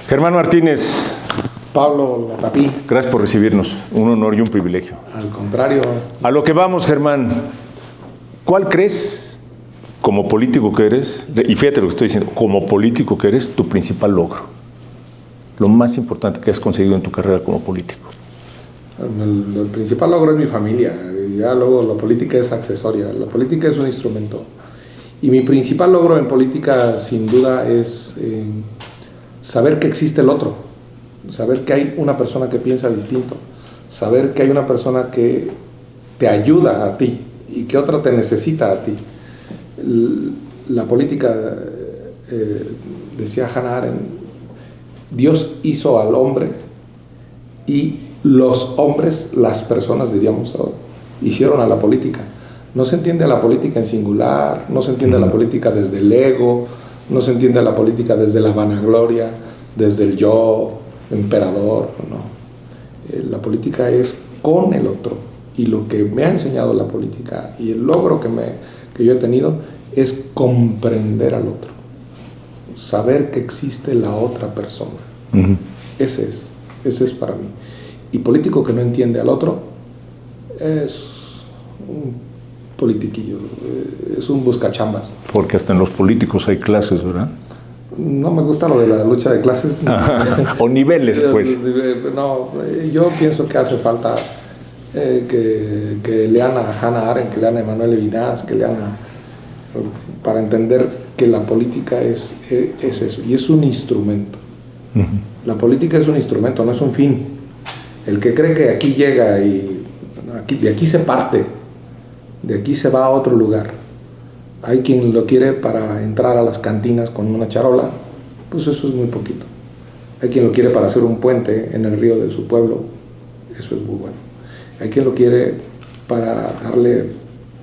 Germán Martínez. Pablo Latapí. Gracias por recibirnos, un honor y un privilegio. Al contrario. A lo que vamos, Germán. ¿Cuál crees, como político que eres, y fíjate lo que estoy diciendo, como político que eres, tu principal logro? Lo más importante que has conseguido en tu carrera como político. El principal logro es mi familia. Ya luego la política es accesoria. La política es un instrumento. Y mi principal logro en política, sin duda, es saber que existe el otro. Saber que hay una persona que piensa distinto. Saber que hay una persona que te ayuda a ti y que otra te necesita a ti. La política, decía Hannah Arendt, Dios hizo al hombre y los hombres, las personas, diríamos ahora, hicieron a la política. No se entiende a la política en singular, no se entiende a la política desde el ego, no se entiende a la política desde la vanagloria, desde el yo emperador, no. La política es con el otro, y lo que me ha enseñado la política y el logro que yo he tenido es comprender al otro, saber que existe la otra persona. Ese es para mí. Y político que no entiende al otro es un politiquillo, es un buscachambas. Porque hasta en los políticos hay clases, ¿verdad? No me gusta lo de la lucha de clases. O niveles, pues. No, yo pienso que hace falta que lean a Hannah Arendt, que lean a Emmanuel Levinas, que lean para entender que la política es eso, y es un instrumento. La política es un instrumento, no es un fin. El que cree que aquí llega y de aquí se parte, de aquí se va a otro lugar. Hay quien lo quiere para entrar a las cantinas con una charola, pues eso es muy poquito. Hay quien lo quiere para hacer un puente en el río de su pueblo, eso es muy bueno. Hay quien lo quiere para darle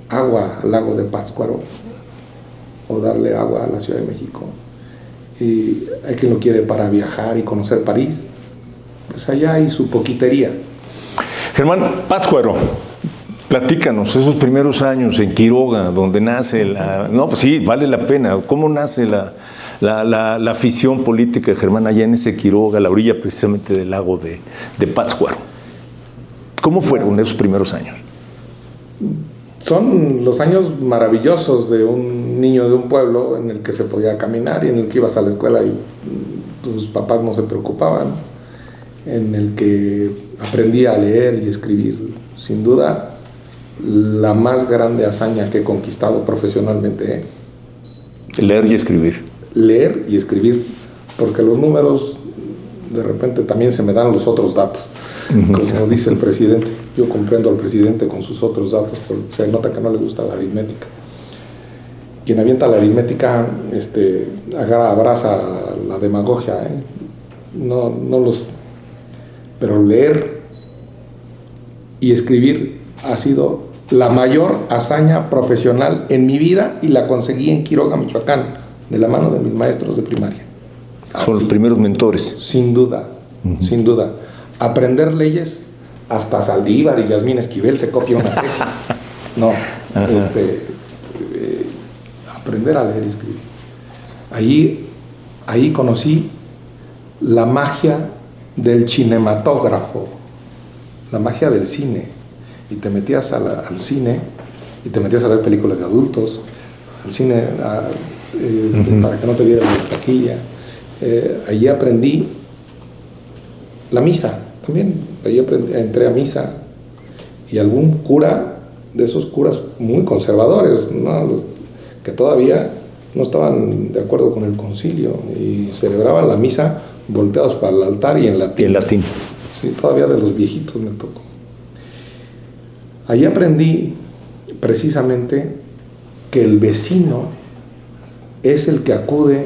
agua al lago de Pátzcuaro o darle agua a la Ciudad de México. Y hay quien lo quiere para viajar y conocer París. Pues allá hay su poquitería. Germán, Pátzcuaro, platícanos esos primeros años en Quiroga, donde nace No, pues sí, vale la pena. ¿Cómo nace la afición política de Germán allá en ese Quiroga, la orilla precisamente del lago de Pátzcuaro? ¿Cómo fueron esos primeros años? Son los años maravillosos de un niño de un pueblo en el que se podía caminar y en el que ibas a la escuela y tus papás no se preocupaban, en el que aprendí a leer y escribir. Sin duda, la más grande hazaña que he conquistado profesionalmente. Leer y escribir. Leer y escribir, porque los números de repente también se me dan los otros datos. Como dice el presidente, yo comprendo al presidente con sus otros datos, porque se nota que no le gusta la aritmética. Quien avienta la aritmética abraza la demagogia, pero leer y escribir ha sido la mayor hazaña profesional en mi vida, y la conseguí en Quiroga, Michoacán, de la mano de mis maestros de primaria. Son los primeros mentores. Sin duda, sin duda. Aprender leyes, hasta Saldívar y Yasmín Esquivel se copia una tesis. No, aprender a leer y escribir. Ahí conocí la magia del cinematógrafo, la magia del cine. Y te metías al cine y te metías a ver películas de adultos, al cine para que no te vieran en la taquilla. Allí aprendí la misa también. Allí entré a misa, y algún cura, de esos curas muy conservadores, ¿no?, que todavía no estaban de acuerdo con el concilio y celebraban la misa volteados para el altar y en latín. Y en latín. Sí, todavía de los viejitos me tocó. Allí aprendí precisamente que el vecino es el que acude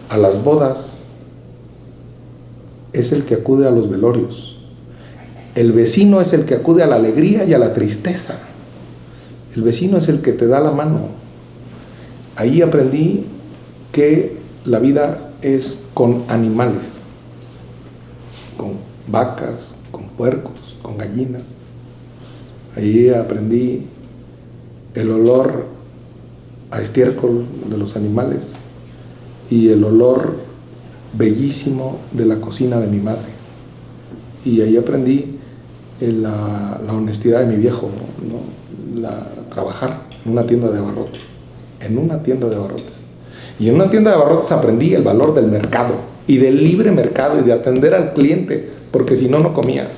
a las bodas, es el que acude a los velorios. El vecino es el que acude a la alegría y a la tristeza. El vecino es el que te da la mano. Ahí aprendí que la vida es con animales, con vacas, con puercos, con gallinas. Ahí aprendí el olor a estiércol de los animales y el olor bellísimo de la cocina de mi madre. Y ahí aprendí la honestidad de mi viejo, ¿no? Trabajar en una tienda de abarrotes. En una tienda de abarrotes. Y en una tienda de abarrotes aprendí el valor del mercado y del libre mercado y de atender al cliente, porque si no, no comías.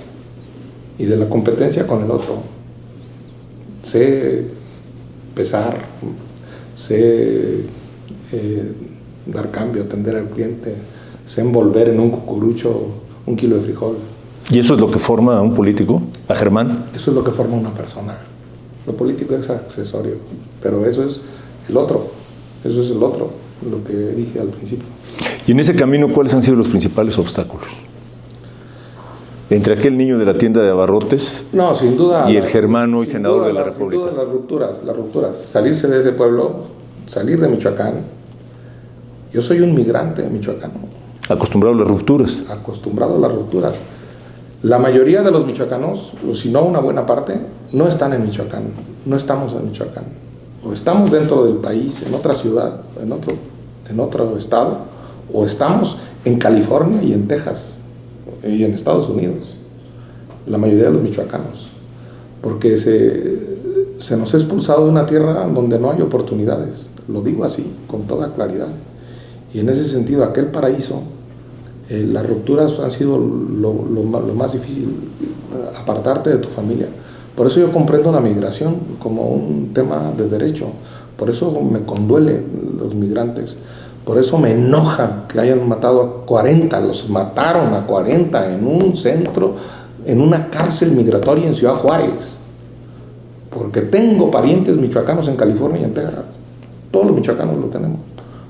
Y de la competencia con el otro. Sé pesar, sé dar cambio, atender al cliente, sé envolver en un cucurucho 1 kilo de frijol. ¿Y eso es lo que forma a un político, a Germán? Eso es lo que forma una persona. Lo político es accesorio, pero eso es el otro, lo que dije al principio. Y en ese camino, ¿cuáles han sido los principales obstáculos? Entre aquel niño de la tienda de abarrotes, no, sin duda, y el Germán hoy senador de la República. Sin duda las rupturas, salirse de ese pueblo, salir de Michoacán. Yo soy un migrante michoacano. Acostumbrado a las rupturas. Acostumbrado a las rupturas. La mayoría de los michoacanos, o si no una buena parte, no están en Michoacán, no estamos en Michoacán. O estamos dentro del país, en otra ciudad, en otro estado, o estamos en California y en Texas y en Estados Unidos, la mayoría de los michoacanos, porque se nos ha expulsado de una tierra donde no hay oportunidades, lo digo así, con toda claridad. Y en ese sentido, aquel paraíso, las rupturas han sido lo más difícil, apartarte de tu familia. Por eso yo comprendo la migración como un tema de derecho, por eso me conduele los migrantes. Por eso me enoja que hayan matado a 40, los mataron a 40 en un centro, en una cárcel migratoria en Ciudad Juárez. Porque tengo parientes michoacanos en California y en Texas. Todos los michoacanos lo tenemos.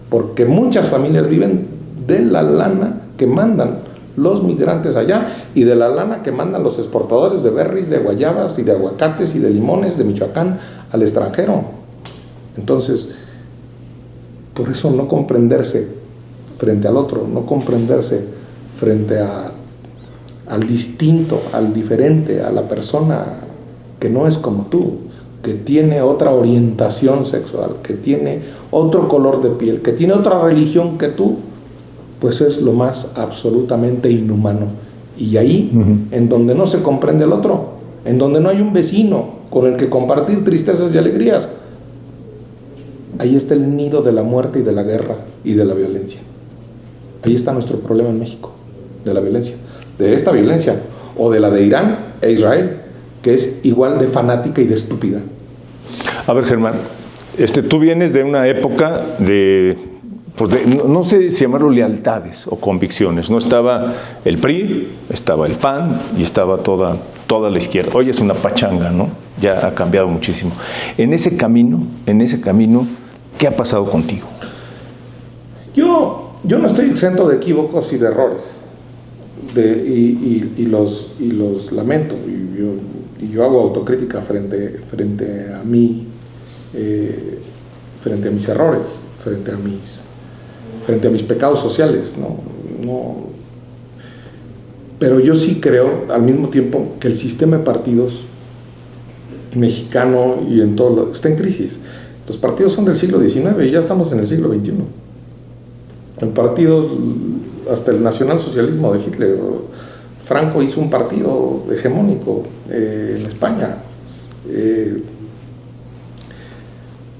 Porque muchas familias viven de la lana que mandan los migrantes allá y de la lana que mandan los exportadores de berries, de guayabas y de aguacates y de limones de Michoacán al extranjero. Entonces, por eso no comprenderse frente al otro, no comprenderse frente al distinto, al diferente, a la persona que no es como tú, que tiene otra orientación sexual, que tiene otro color de piel, que tiene otra religión que tú, pues es lo más absolutamente inhumano. Y ahí, en donde no se comprende el otro, en donde no hay un vecino con el que compartir tristezas y alegrías, ahí está el nido de la muerte y de la guerra y de la violencia. Ahí está nuestro problema en México, de la violencia, de esta violencia, o de la de Irán e Israel, que es igual de fanática y de estúpida. A ver, Germán, tú vienes de una época no sé si llamarlo lealtades o convicciones. No estaba el PRI, estaba el PAN y estaba toda la izquierda. Hoy es una pachanga, ¿no? Ya ha cambiado muchísimo. En ese camino, ¿qué ha pasado contigo? Yo no estoy exento de equívocos y de errores, y los lamento. Y yo hago autocrítica frente a mí, frente a mis errores, frente a mis pecados sociales, no. Pero yo sí creo, al mismo tiempo, que el sistema de partidos mexicano y en todo está en crisis. Los partidos son del siglo XIX y ya estamos en el siglo XXI. El partido, hasta el nacionalsocialismo de Hitler, Franco hizo un partido hegemónico en España.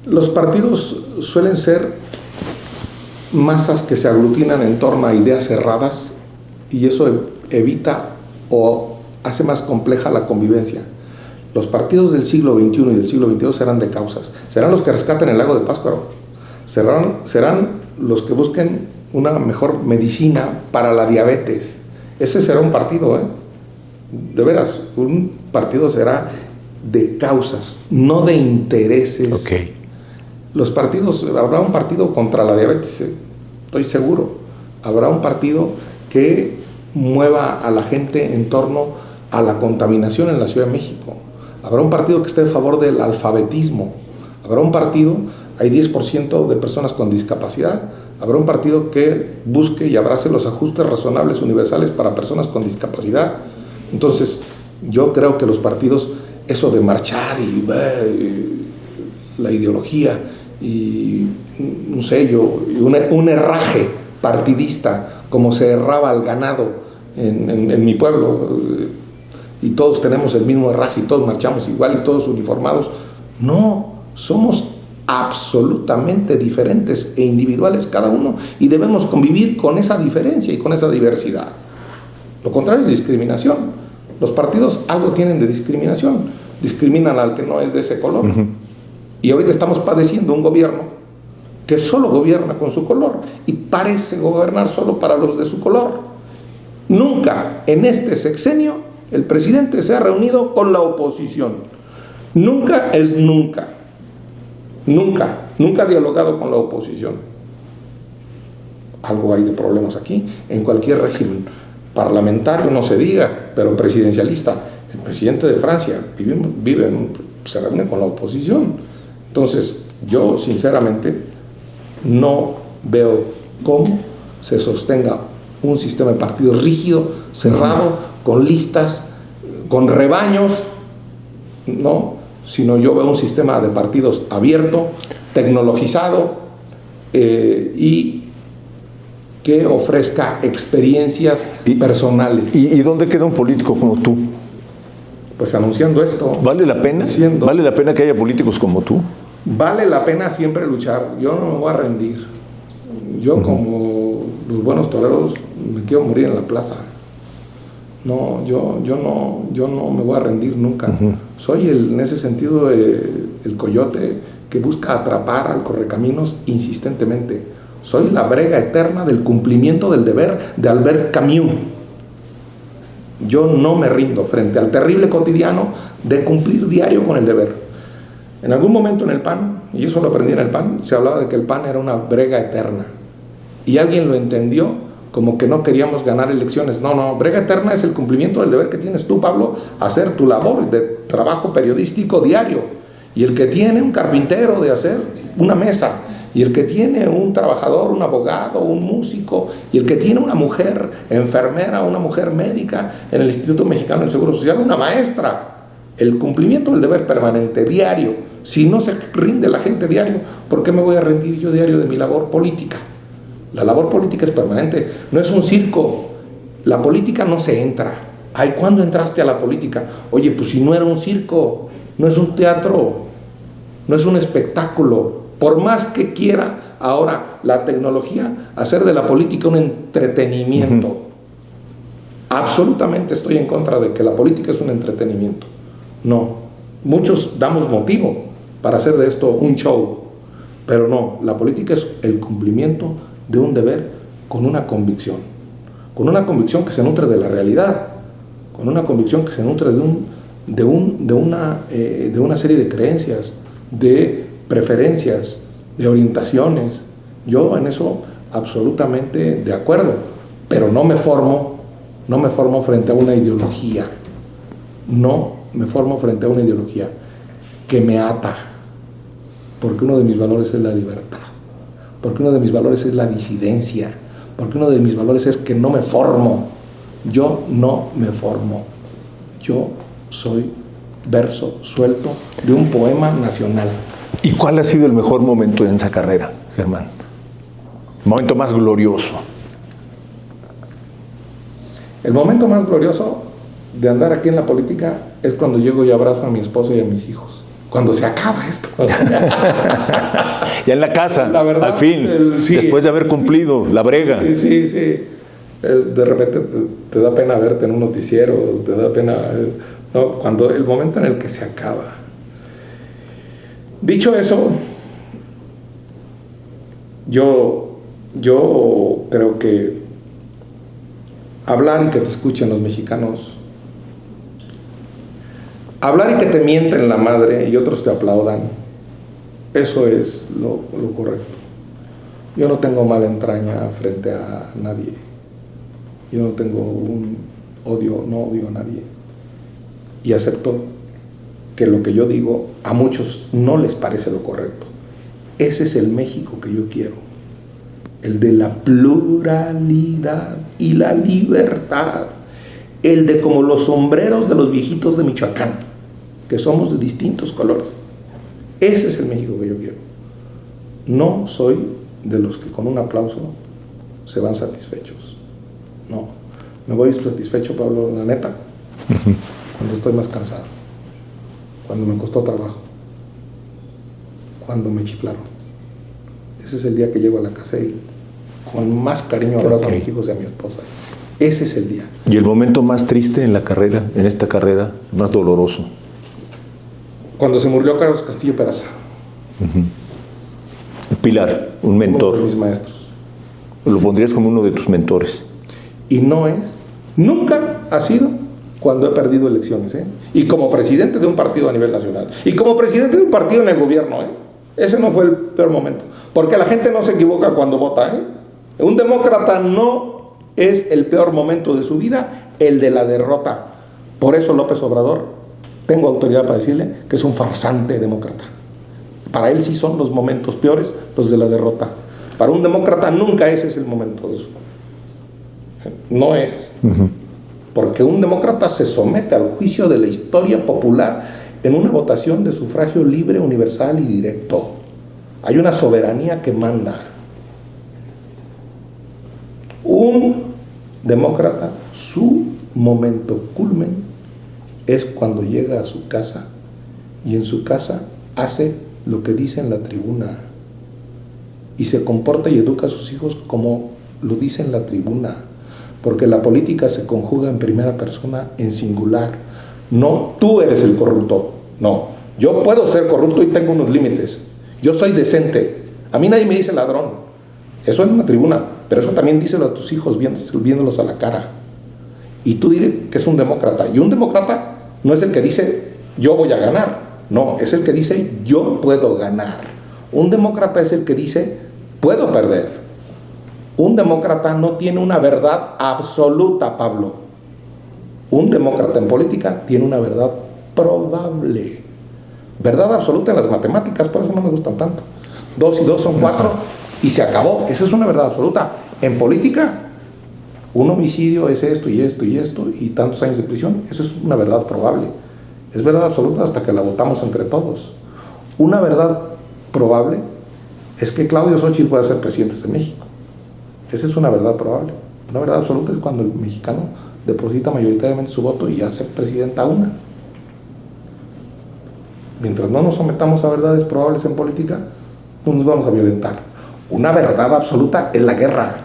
Los partidos suelen ser masas que se aglutinan en torno a ideas cerradas y eso evita o hace más compleja la convivencia. Los partidos del siglo XXI y del siglo XXII serán de causas, serán los que rescaten el lago de Pátzcuaro, serán los que busquen una mejor medicina para la diabetes. Ese será un partido, de veras, un partido será de causas, no de intereses. Okay. Los partidos, habrá un partido contra la diabetes, estoy seguro. Habrá un partido que mueva a la gente en torno a la contaminación en la Ciudad de México. Habrá un partido que esté a favor del alfabetismo. Habrá un partido, hay 10% de personas con discapacidad. Habrá un partido que busque y abrace los ajustes razonables universales para personas con discapacidad. Entonces, yo creo que los partidos, eso de marchar y la ideología y un sello, un herraje partidista como se erraba el ganado en mi pueblo, y todos tenemos el mismo herraje y todos marchamos igual y todos uniformados. No, somos absolutamente diferentes e individuales cada uno, y debemos convivir con esa diferencia y con esa diversidad. Lo contrario es discriminación. Los partidos algo tienen de discriminación, discriminan al que no es de ese color. Y ahorita estamos padeciendo un gobierno que solo gobierna con su color y parece gobernar solo para los de su color. Nunca en este sexenio el presidente se ha reunido con la oposición. Nunca es nunca. Nunca ha dialogado con la oposición. Algo hay de problemas aquí. En cualquier régimen parlamentario no se diga, pero presidencialista, el presidente de Francia se reúne con la oposición. Entonces, yo sinceramente no veo cómo se sostenga un sistema de partidos rígido, cerrado, con listas, con rebaños, no, sino yo veo un sistema de partidos abierto, tecnologizado, y que ofrezca experiencias personales. ¿Y dónde queda un político como tú? Pues anunciando esto. ¿Vale la pena? ¿Vale la pena que haya políticos como tú? Vale la pena siempre luchar. Yo no me voy a rendir. Yo, como los buenos toreros, me quiero morir en la plaza. No, yo no me voy a rendir nunca. Soy en ese sentido el coyote que busca atrapar al correcaminos insistentemente. Soy la brega eterna del cumplimiento del deber de Albert Camus. Yo no me rindo frente al terrible cotidiano de cumplir diario con el deber. En algún momento en el PAN, y eso lo aprendí en el PAN, se hablaba de que el PAN era una brega eterna. Y alguien lo entendió como que no queríamos ganar elecciones. No, brega eterna es el cumplimiento del deber que tienes tú, Pablo, hacer tu labor de trabajo periodístico diario. Y el que tiene un carpintero de hacer una mesa, y el que tiene un trabajador, un abogado, un músico, y el que tiene una mujer enfermera, una mujer médica en el Instituto Mexicano del Seguro Social, una maestra. El cumplimiento del deber permanente, diario. Si no se rinde la gente diario, ¿por qué me voy a rendir yo diario de mi labor política? La labor política es permanente, no es un circo. La política no se entra. Ay, ¿cuándo entraste a la política? Oye, pues si no era un circo, no es un teatro, no es un espectáculo. Por más que quiera ahora la tecnología hacer de la política un entretenimiento. Absolutamente estoy en contra de que la política es un entretenimiento. No, muchos damos motivo para hacer de esto un show, pero no, la política es el cumplimiento de un deber con una convicción que se nutre de la realidad, con una convicción que se nutre de una serie de creencias, de preferencias, de orientaciones. Yo en eso absolutamente de acuerdo, pero no me formo frente a una ideología. No me formo frente a una ideología que me ata, porque uno de mis valores es la libertad, porque uno de mis valores es la disidencia, porque uno de mis valores es que no me formo. Yo no me formo. Yo soy verso suelto de un poema nacional. ¿Y cuál ha sido el mejor momento en esa carrera, Germán? El momento más glorioso. El momento más glorioso de andar aquí en la política es cuando llego y abrazo a mi esposa y a mis hijos. Cuando se acaba esto. Ya en la casa, la verdad, al fin, sí, después de haber cumplido la brega. Sí. De repente te da pena verte en un noticiero, te da pena... No, cuando el momento en el que se acaba. Dicho eso, yo creo que hablar y que te escuchen los mexicanos, hablar y que te mienten la madre y otros te aplaudan, eso es lo correcto. Yo no tengo mala entraña frente a nadie. Yo no tengo un odio, no odio a nadie. Y acepto que lo que yo digo a muchos no les parece lo correcto. Ese es el México que yo quiero. El de la pluralidad y la libertad. El de como los sombreros de los viejitos de Michoacán, que somos de distintos colores. Ese es el México que yo quiero. No soy de los que con un aplauso se van satisfechos. No. Me voy satisfecho, Pablo, la neta, cuando estoy más cansado, cuando me costó trabajo, cuando me chiflaron. Ese es el día que llego a la casa y con más cariño abrazo a mis hijos y a mi esposa. Ese es el día. ¿Y el momento más triste en la carrera, en esta carrera, más doloroso? Cuando se murió Carlos Castillo Peraza. Pilar, un mentor. Uno de mis maestros. Lo pondrías como uno de tus mentores. Y no es, nunca ha sido cuando he perdido elecciones, y como presidente de un partido a nivel nacional, y como presidente de un partido en el gobierno, ese no fue el peor momento, porque la gente no se equivoca cuando vota, un demócrata no es el peor momento de su vida, el de la derrota. Por eso López Obrador, tengo autoridad para decirle que es un farsante demócrata. Para él sí son los momentos peores los de la derrota. Para un demócrata nunca ese es el momento de su vida. No es, porque un demócrata se somete al juicio de la historia popular en una votación de sufragio libre, universal y directo. Hay una soberanía que manda. Un demócrata, su momento culmen es cuando llega a su casa y en su casa hace lo que dice en la tribuna y se comporta y educa a sus hijos como lo dice en la tribuna. Porque la política se conjuga en primera persona, en singular. No, tú eres el corrupto. No, yo puedo ser corrupto y tengo unos límites. Yo soy decente. A mí nadie me dice ladrón. Eso en una tribuna, pero eso también díselo a tus hijos viéndolos a la cara. Y tú dirás que es un demócrata. Y un demócrata no es el que dice yo voy a ganar. No, es el que dice yo puedo ganar. Un demócrata es el que dice puedo perder. Un demócrata no tiene una verdad absoluta, Pablo. Un demócrata en política tiene una verdad probable. Verdad absoluta en las matemáticas, por eso no me gustan tanto. 2 y 2 son 4 y se acabó. Esa es una verdad absoluta. En política, un homicidio es esto y esto y esto y tantos años de prisión. Eso es una verdad probable. Es verdad absoluta hasta que la votamos entre todos. Una verdad probable es que Claudio Xochitl pueda ser presidente de México. Esa es una verdad probable. Una verdad absoluta es cuando el mexicano deposita mayoritariamente su voto y hace presidenta una. Mientras no nos sometamos a verdades probables en política, no nos vamos a violentar. Una verdad absoluta es la guerra,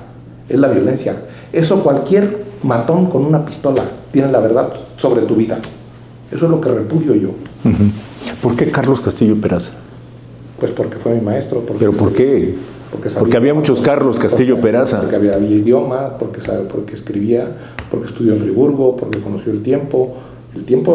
es la violencia. Eso cualquier matón con una pistola tiene la verdad sobre tu vida. Eso es lo que repudio yo. ¿Por qué Carlos Castillo Peraza? Pues porque fue mi maestro. ¿Pero por qué? Porque había muchos Carlos Castillo Peraza. Porque había idioma, porque escribía, porque estudió en Friburgo, porque conoció el tiempo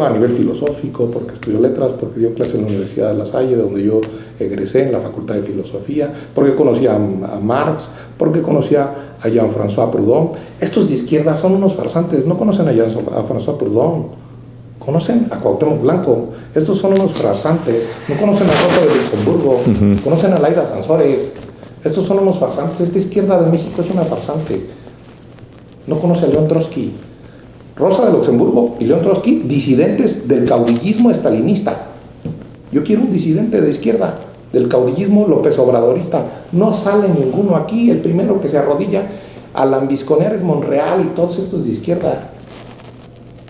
a nivel filosófico, porque estudió letras, porque dio clases en la Universidad de La Salle, donde yo egresé en la Facultad de Filosofía, porque conocía a Marx, porque conocía a Jean-François Proudhon. Estos de izquierda son unos farsantes, no conocen a Jean-François Proudhon, conocen a Cuauhtémoc Blanco. Estos son unos farsantes, no conocen a Rosa de Luxemburgo, conocen a Laida Sansores. Estos son unos farsantes. Esta izquierda de México es una farsante. No conoce a León Trotsky. Rosa de Luxemburgo y León Trotsky, disidentes del caudillismo estalinista. Yo quiero un disidente de izquierda, del caudillismo López Obradorista. No sale ninguno aquí. El primero que se arrodilla a lambisconear es Monreal y todos estos de izquierda.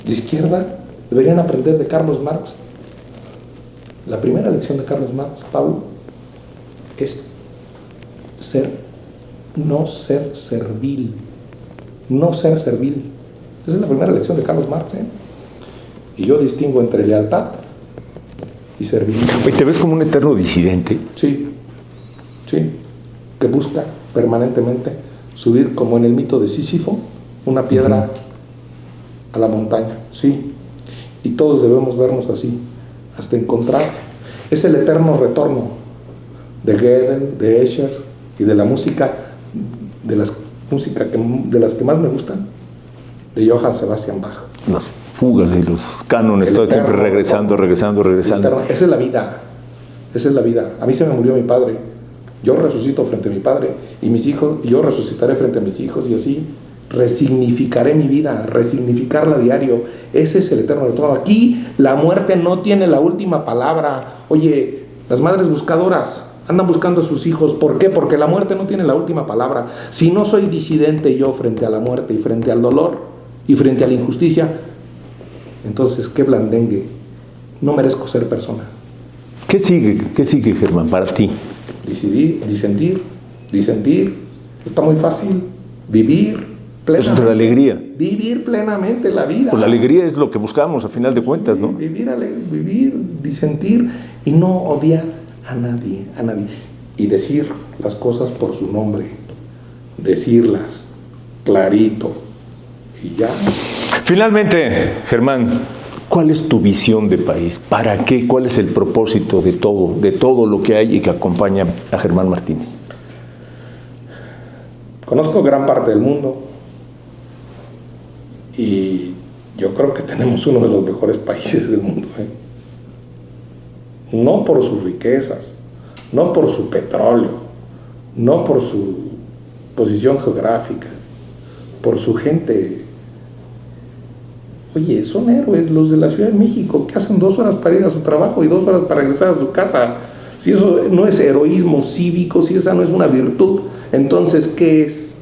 De izquierda deberían aprender de Carlos Marx. La primera lección de Carlos Marx, Pablo, es no ser servil. No ser servil. Esa es la primera lección de Carlos Marx. Y yo distingo entre lealtad y servilismo. ¿Y te ves como un eterno disidente? Sí, que busca permanentemente subir, como en el mito de Sísifo, una piedra a la montaña. Sí, y todos debemos vernos así, hasta encontrar. Es el eterno retorno de Gödel, de Escher y de la música, de las que más me gustan, de Johann Sebastian Bach. Las fugas y los cánones, todo siempre regresando. Esa es la vida. A mí se me murió mi padre. Yo resucito frente a mi padre y mis hijos, y yo resucitaré frente a mis hijos, y así resignificaré mi vida, resignificarla a diario. Ese es el eterno retorno. Aquí la muerte no tiene la última palabra. Oye, las madres buscadoras, andan buscando a sus hijos. ¿Por qué? Porque la muerte no tiene la última palabra. Si no soy disidente yo frente a la muerte y frente al dolor y frente a la injusticia, entonces qué blandengue, no merezco ser persona. ¿Qué sigue, Germán, para ti? Decidir, disentir, está muy fácil. Vivir plenamente. Pues la alegría. Vivir plenamente la vida. Pues la alegría es lo que buscamos a final de cuentas, ¿no? Vivir, disentir y no odiar a nadie. Y decir las cosas por su nombre. Decirlas clarito. Y ya. Finalmente, Germán, ¿cuál es tu visión de país? ¿Para qué? ¿Cuál es el propósito de todo lo que hay y que acompaña a Germán Martínez? Conozco gran parte del mundo y yo creo que tenemos uno de los mejores países del mundo, ¿eh? No por sus riquezas, no por su petróleo, no por su posición geográfica, por su gente. Oye, son héroes los de la Ciudad de México que hacen 2 horas para ir a su trabajo y 2 horas para regresar a su casa. Si eso no es heroísmo cívico, si esa no es una virtud, entonces ¿qué es?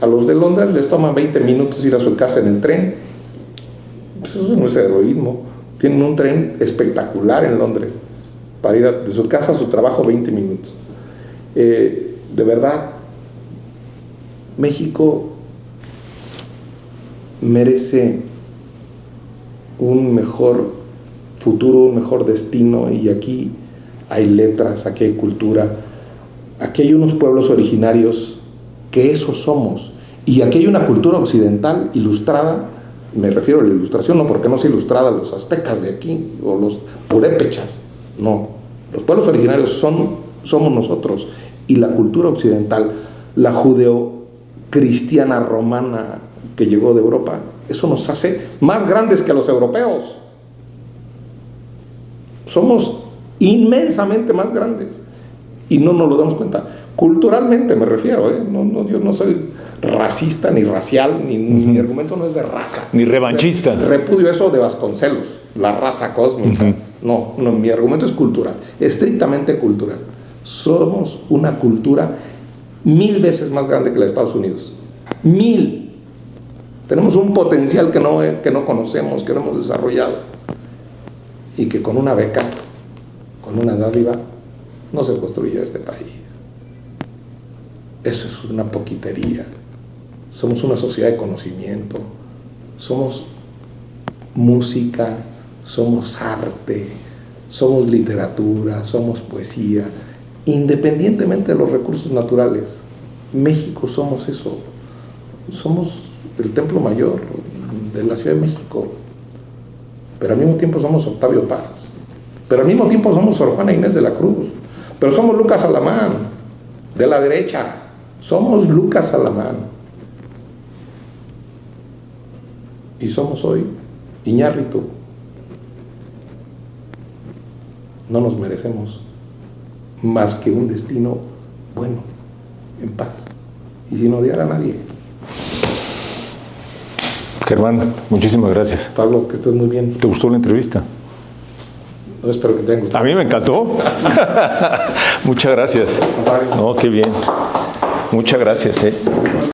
A los de Londres les toman 20 minutos ir a su casa en el tren. Eso no es heroísmo. Tienen un tren espectacular en Londres para ir de su casa a su trabajo 20 minutos. De verdad, México merece un mejor futuro, un mejor destino, y aquí hay letras, aquí hay cultura, aquí hay unos pueblos originarios que esos somos, y aquí hay una cultura occidental ilustrada. Me refiero a la ilustración, no porque no sea ilustrada los aztecas de aquí o los purépechas, no, los pueblos originarios somos nosotros, y la cultura occidental, la judeocristiana romana que llegó de Europa, eso nos hace más grandes que los europeos. Somos inmensamente más grandes y no nos lo damos cuenta. Culturalmente me refiero, yo no soy racista ni racial, ni mi argumento no es de raza. Ni revanchista. Repudio eso de Vasconcelos, la raza cósmica. No, mi argumento es cultural, estrictamente cultural. Somos una cultura 1000 veces más grande que la de Estados Unidos. 1000. Tenemos un potencial que no conocemos, que no hemos desarrollado, y que con una beca, con una dádiva, no se construye este país. Eso es una poquitería. Somos una sociedad de conocimiento, somos música, somos arte, somos literatura, somos poesía, independientemente de los recursos naturales. México somos eso, somos el templo mayor de la Ciudad de México, pero al mismo tiempo somos Octavio Paz, pero al mismo tiempo somos Sor Juana Inés de la Cruz, pero somos Lucas Alamán, de la derecha, somos Lucas Alamán, y somos hoy Iñárritu. No nos merecemos más que un destino bueno, en paz, y sin odiar a nadie. Germán, muchísimas gracias. Pablo, que estés muy bien. ¿Te gustó la entrevista? No, espero que te haya gustado. A mí me encantó. Muchas gracias. No, qué bien. Muchas gracias.